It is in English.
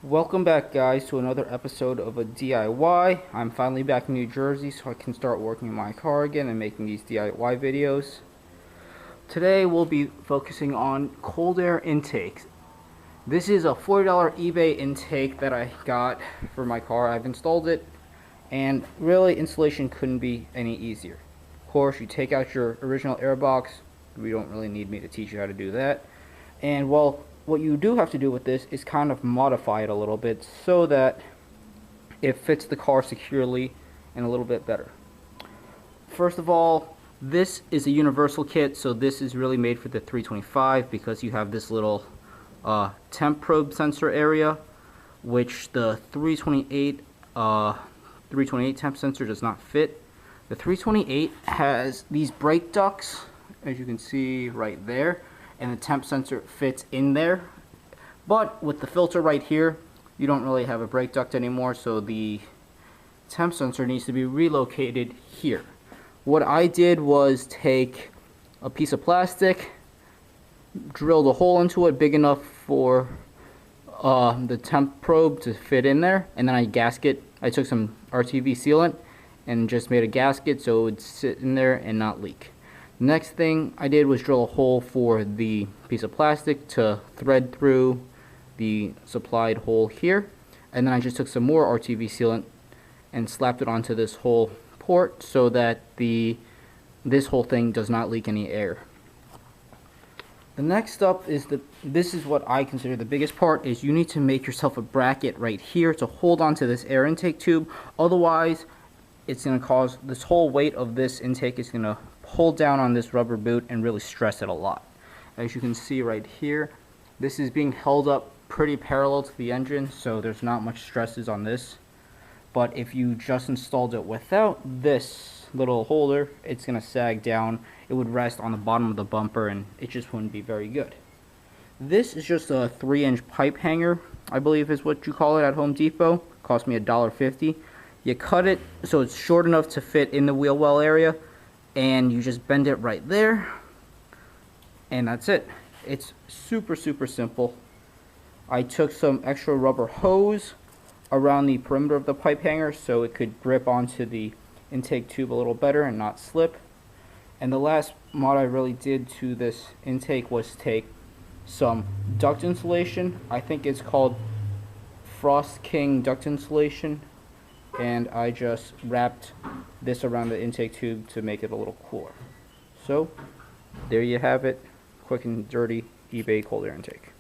Welcome back, guys, to another episode of a DIY. I'm finally back in New Jersey so I can start working on my car again and making these DIY videos. Today we'll be focusing on cold air intakes. This is a $40 eBay intake that I got for my car. I've installed it, and really installation couldn't be any easier. Of course, you take out your original air box. We don't really need me to teach you how to do that. And well, what you do have to do with this is kind of modify it a little bit so that it fits the car securely and a little bit better. First of all, this is a universal kit, so this is really made for the 325 because you have this little temp probe sensor area, which the 328 temp sensor does not fit. The 328 has these brake ducts, as you can see right there, and the temp sensor fits in there. But with the filter right here, you don't really have a brake duct anymore, so the temp sensor needs to be relocated here. What I did was take a piece of plastic, drilled a hole into it big enough for the temp probe to fit in there, and then I took some RTV sealant and just made a gasket so it would sit in there and not leak. Next thing I did was drill a hole for the piece of plastic to thread through the supplied hole here, and then I just took some more RTV sealant and slapped it onto this whole port so that this whole thing does not leak any air. The next up is this is what I consider the biggest part, is you need to make yourself a bracket right here to hold onto this air intake tube. Otherwise, it's going to cause this whole weight of this intake is going to hold down on this rubber boot and really stress it a lot. As you can see right here, this is being held up pretty parallel to the engine, so there's not much stresses on this. But if you just installed it without this little holder, it's going to sag down. It would rest on the bottom of the bumper and it just wouldn't be very good. This is just a 3-inch pipe hanger, I believe is what you call it at Home Depot. Cost me $1.50. You cut it so it's short enough to fit in the wheel well area, and you just bend it right there, and that's it. It's super simple. I took some extra rubber hose around the perimeter of the pipe hanger so it could grip onto the intake tube a little better and not slip. And the last mod I really did to this intake was take some duct insulation. I think it's called Frost King duct insulation, and I just wrapped this around the intake tube to make it a little cooler. So there you have it, quick and dirty eBay cold air intake.